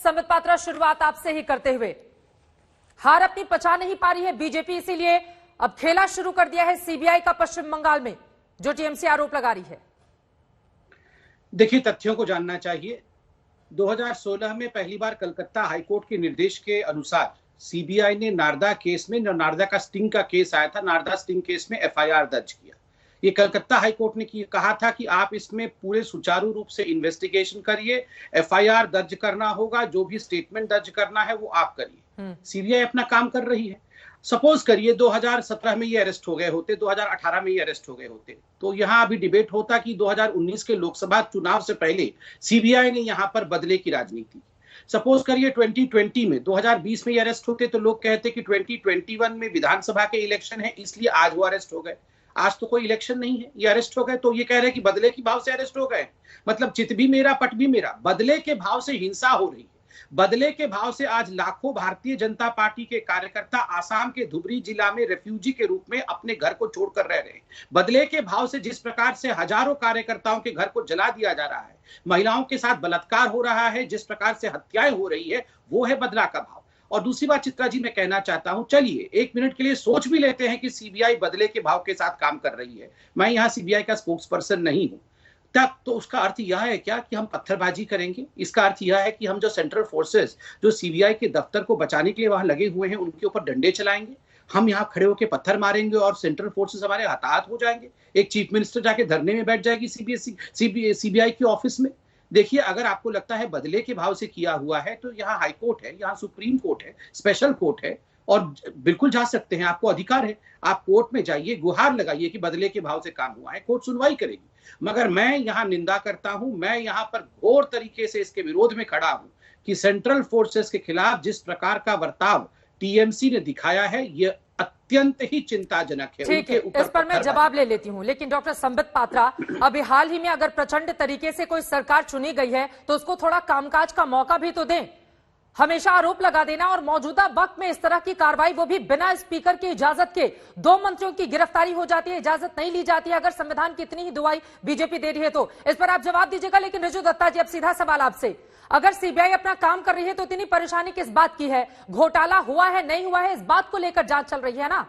संबित पात्रा, शुरुआत आपसे ही करते हुए, हार अपनी पचा नहीं पा रही है बीजेपी, इसीलिए अब खेला शुरू कर दिया है सीबीआई का पश्चिम बंगाल में, जो टीएमसी आरोप लगा रही है। देखिए, तथ्यों को जानना चाहिए। 2016 में पहली बार कलकत्ता हाईकोर्ट के निर्देश के अनुसार सीबीआई ने नारदा केस में, नारदा का स्टिंग का केस आया था, नारदा स्टिंग केस में एफआईआर दर्ज किया। ये कलकत्ता हाईकोर्ट ने कहा था कि आप इसमें पूरे सुचारू रूप से इन्वेस्टिगेशन करिए, एफआईआर दर्ज करना होगा, जो भी स्टेटमेंट दर्ज करना है वो आप करिए। सीबीआई अपना काम कर रही है। सपोज करिए 2017 में ये अरेस्ट हो गए होते, 2018 में ये अरेस्ट हो गए होते, तो यहाँ अभी डिबेट होता कि 2019 के लोकसभा चुनाव से पहले सीबीआई ने यहाँ पर बदले की राजनीति। सपोज करिए 2020 में, 2020 में ये अरेस्ट होते तो लोग कहते कि 2021 में विधानसभा के इलेक्शन है, इसलिए आज वो अरेस्ट हो गए। आज तो कोई इलेक्शन नहीं है, ये अरेस्ट हो गए, तो ये कह रहे हैं कि बदले के भाव से अरेस्ट हो गए। मतलब चित भी मेरा पट भी मेरा, बदले के भाव से हिंसा हो रही है। बदले के भाव से आज लाखों भारतीय जनता पार्टी के कार्यकर्ता आसाम के धुबरी जिला में रेफ्यूजी के रूप में अपने घर को छोड़कर रह रहे हैं। बदले के भाव से जिस प्रकार से हजारों कार्यकर्ताओं के घर को जला दिया जा रहा है, महिलाओं के साथ बलात्कार हो रहा है, जिस प्रकार से हत्याएं हो रही है, वो है बदला का भाव। और दूसरी बात चित्रा जी मैं कहना चाहता हूं, चलिए एक मिनट के लिए सोच भी लेते हैं कि सीबीआई बदले के भाव के साथ काम कर रही है। मैं यहां सीबीआई का स्पोक्स पर्सन नहीं हूं, तब तो उसका अर्थ यह है क्या कि हम पत्थरबाजी करेंगे? इसका अर्थ यह है कि हम जो सेंट्रल फोर्सेस जो सीबीआई के दफ्तर को बचाने के लिए वहां लगे हुए हैं, उनके ऊपर डंडे चलाएंगे, हम यहाँ खड़े होकर पत्थर मारेंगे और सेंट्रल फोर्सेस हमारे हताहत हो जाएंगे? एक चीफ मिनिस्टर जाके धरने में बैठ जाएगी सीबीआई के ऑफिस में? देखिए, अगर आपको लगता है बदले के भाव से किया हुआ है, तो यहाँ हाई कोर्ट है, यहाँ सुप्रीम कोर्ट है, स्पेशल कोर्ट है, और बिल्कुल जा सकते हैं, आपको अधिकार है। आप कोर्ट में जाइए, गुहार लगाइए कि बदले के भाव से काम हुआ है, कोर्ट सुनवाई करेगी। मगर मैं यहाँ निंदा करता हूं, मैं यहाँ पर घोर तरीके से इसके विरोध में खड़ा हूं कि सेंट्रल फोर्सेस के खिलाफ जिस प्रकार का बर्ताव टीएमसी ने दिखाया है, यह अत्यंत ही चिंताजनक है। ठीक है, इस पर मैं जवाब ले लेती हूं, लेकिन डॉक्टर संबित पात्रा, अभी हाल ही में अगर प्रचंड तरीके से कोई सरकार चुनी गई है तो उसको थोड़ा कामकाज का मौका भी तो दें। हमेशा आरोप लगा देना और मौजूदा वक्त में इस तरह की कार्रवाई, वो भी बिना स्पीकर की इजाजत के, 2 मंत्रियों की गिरफ्तारी हो जाती है, इजाजत नहीं ली जाती है, अगर संविधान की इतनी ही दुहाई बीजेपी दे रही है तो। इस पर आप जवाब दीजिएगा। लेकिन रिजू दत्ता जी, अब सीधा सवाल आपसे, अगर सीबीआई अपना काम कर रही है तो इतनी परेशानी किस बात की है? घोटाला हुआ है नहीं हुआ है, इस बात को लेकर जांच चल रही है ना,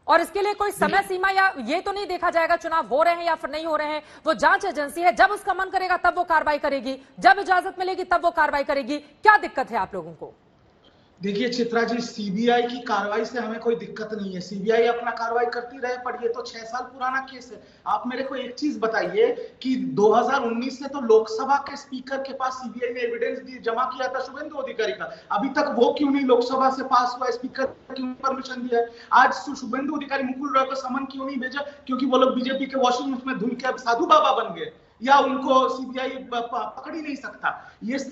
और इसके लिए कोई समय सीमा या ये तो नहीं देखा जाएगा चुनाव हो रहे हैं या फिर नहीं हो रहे हैं। वो जांच एजेंसी है, जब उसका मन करेगा तब वो कार्रवाई करेगी, जब इजाजत मिलेगी तब वो कार्रवाई करेगी। क्या दिक्कत है आप लोगों को? देखिए चित्रा जी, सीबीआई की कार्रवाई से हमें कोई दिक्कत नहीं है, सीबीआई अपना कार्रवाई करती रहे, पर ये तो 6 साल पुराना केस है। आप मेरे को एक चीज बताइए कि 2019 से तो लोकसभा के स्पीकर के पास सीबीआई ने एविडेंस जमा किया था शुभेंदु अधिकारी का, अभी तक वो क्यों नहीं लोकसभा से पास हुआ? स्पीकर क्यों परमिशन दिया? आज शुभेंदु अधिकारी मुकुल रॉय को समन क्यों नहीं भेजा? क्योंकि वो लोग बीजेपी के वॉशिंग मशीन में धुल के अब साधु बाबा बन गए, या उनको सीबीआई पकड़ ही नहीं सकता? ये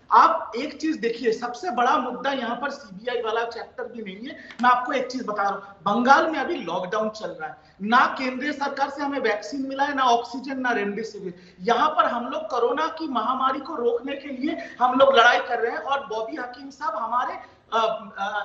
आप एक चीज देखिए, सबसे बड़ा मुद्दा यहाँ पर सीबीआई वाला चैप्टर भी नहीं है। मैं आपको एक चीज बता रहा हूँ, बंगाल में अभी लॉकडाउन चल रहा है, ना केंद्रीय सरकार से हमें वैक्सीन मिला है, ना ऑक्सीजन, ना रेमडेसिविर। यहाँ पर हम लोग कोरोना की महामारी को रोकने के लिए हम लोग लड़ाई कर रहे हैं, और बॉबी हकीम साहब हमारे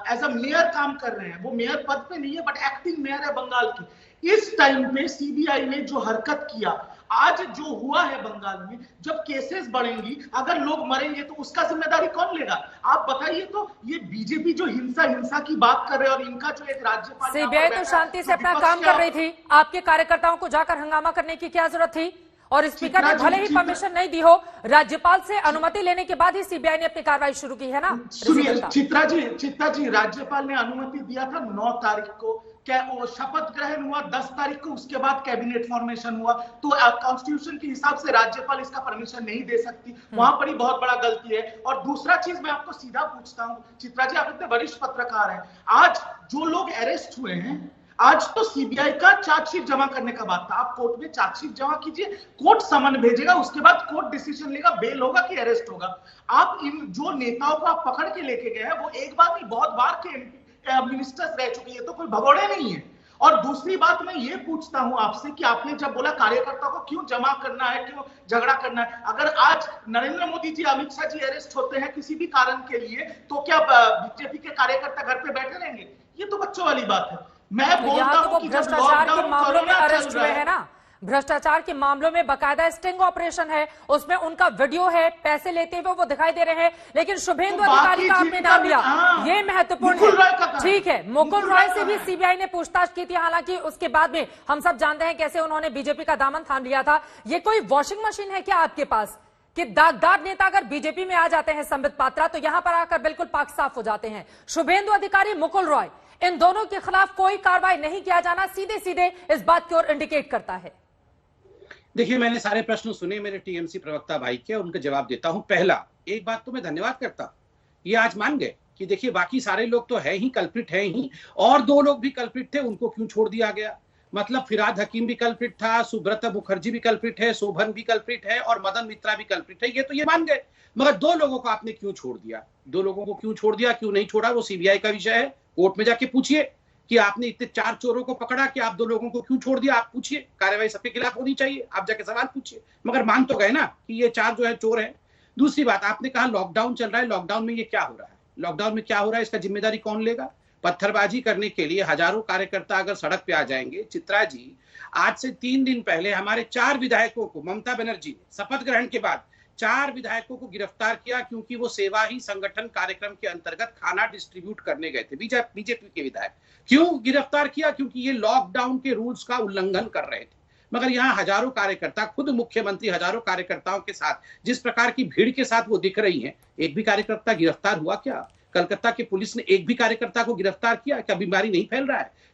एज अ मेयर काम कर रहे हैं। वो मेयर पद पे नहीं है, बट एक्टिंग मेयर है बंगाल की। इस टाइम पे सीबीआई ने जो हरकत किया, आज जो हुआ है बंगाल में, जब केसेस बढ़ेंगी, अगर लोग मरेंगे तो उसका जिम्मेदारी कौन लेगा? आप बताइए। तो ये बीजेपी जो हिंसा की बात कर रहे हैं, और इनका जो एक राज्यपाल, सीबीआई तो शांति से अपना काम कर रही थी, आपके कार्यकर्ताओं को जाकर हंगामा करने की क्या जरूरत थी? और स्पीकर ने भले ही परमिशन नहीं दी हो, राज्यपाल से अनुमति लेने के बाद ही सीबीआई ने अपनी कार्रवाई शुरू की है ना। सुनिए चित्रा जी, राज्यपाल ने अनुमति दिया था 9 तारीख को, क्या वो शपथ ग्रहण हुआ 10 तारीख को, उसके बाद कैबिनेट फॉर्मेशन हुआ। तो कॉन्स्टिट्यूशन के हिसाब से राज्यपाल इसका परमिशन नहीं दे सकती, वहां पर ही बहुत बड़ा गलती है। और दूसरा चीज मैं आपको सीधा पूछता हूं, चित्रा जी आप इतने वरिष्ठ पत्रकार हैं, आज जो लोग अरेस्ट हुए हैं, आज तो सीबीआई का चार्जशीट जमा करने का बात था, आप कोर्ट में चार्जशीट जमा कीजिए, कोर्ट समन भेजेगा, उसके बाद कोर्ट डिसीजन लेगा, बेल होगा कि अरेस्ट होगा। आप इन जो नेताओं को आप पकड़ के लेके गए हैं, वो एक बार नहीं बहुत बार के मिनिस्टर्स रह चुके हैं, तो कोई भगोड़े नहीं है। और दूसरी बात मैं ये पूछता हूं आपसे कि आपने जब बोला कार्यकर्ता को क्यों जमा करना है, क्यों झगड़ा करना है, अगर आज नरेंद्र मोदी जी, अमित शाह जी अरेस्ट होते हैं किसी भी कारण के लिए, तो क्या बीजेपी के कार्यकर्ता घर पे बैठे रहेंगे? ये तो बच्चों वाली बात है। मैं बोलता हूं कि भ्रष्टाचार के मामलों में अरेस्ट हुए हैं ना, भ्रष्टाचार के मामलों में बकायदा स्टिंग ऑपरेशन है, उसमें उनका वीडियो है, पैसे लेते हुए वो दिखाई दे रहे हैं। लेकिन शुभेंदु अधिकारी का आपने नाम लिया, ये महत्वपूर्ण है। ठीक है, मुकुल रॉय से भी सीबीआई ने पूछताछ की थी, हालांकि उसके बाद में हम सब जानते हैं कैसे उन्होंने बीजेपी का दामन थाम लिया था। ये कोई वॉशिंग मशीन है क्या आपके पास कि दागदार नेता अगर बीजेपी में आ जाते हैं संबित पात्रा तो यहां पर आकर बिल्कुल पाक साफ हो जाते हैं? शुभेंदु अधिकारी, मुकुल रॉय, इन दोनों के खिलाफ कोई कार्रवाई नहीं किया जाना सीधे सीधे इस बात की ओर इंडिकेट करता है। देखिए, मैंने सारे प्रश्न सुने मेरे टीएमसी प्रवक्ता भाई के, उनका जवाब देता हूं। पहला, एक बात तो मैं धन्यवाद करता हूं, ये आज मान गए कि देखिए बाकी सारे लोग तो है ही कल्प्रिट है ही, और दो लोग भी कल्प्रिट थे, उनको क्यों छोड़ दिया गया? मतलब फिराद हकीम भी कल्प्रिट था, सुब्रता मुखर्जी भी कल्प्रिट है, शोभन भी कल्प्रिट है और मदन मित्रा भी कल्प्रिट है, ये तो ये मान गए। मगर दो लोगों को आपने क्यों छोड़ दिया? दो लोगों को क्यों छोड़ दिया, क्यों नहीं छोड़ा, वो सीबीआई का विषय है। कोर्ट में जाके पूछिए कि आपने इतने 4 चोरों को पकड़ा कि आप 2 लोगों को क्यों छोड़ दिया। आप पूछिए, कार्रवाई सबके खिलाफ होनी चाहिए, आप जाके सवाल पूछिए। मगर मान तो गए ना कि ये 4 जो है चोर है। दूसरी बात, आपने कहा लॉकडाउन चल रहा है, लॉकडाउन में ये क्या हो रहा है? लॉकडाउन में क्या हो रहा है, इसका जिम्मेदारी कौन लेगा? पत्थरबाजी करने के लिए हजारों कार्यकर्ता अगर सड़क पे आ जाएंगे। चित्रा जी, आज से 3 दिन पहले हमारे 4 विधायकों को ममता बनर्जी ने शपथ ग्रहण के बाद 4 विधायकों को गिरफ्तार किया, क्योंकि वो सेवा ही संगठन कार्यक्रम के अंतर्गत खाना डिस्ट्रीब्यूट करने गए थे। बीजेपी के विधायक क्यों गिरफ्तार किया? क्योंकि ये लॉकडाउन के रूल्स का उल्लंघन कर रहे थे। मगर यहाँ हजारों कार्यकर्ता, खुद मुख्यमंत्री हजारों कार्यकर्ताओं के साथ जिस प्रकार की भीड़ के साथ वो दिख रही हैं, एक भी कार्यकर्ता गिरफ्तार हुआ क्या? कलकत्ता की पुलिस ने एक भी कार्यकर्ता को गिरफ्तार किया क्या? बीमारी नहीं फैल रहा है?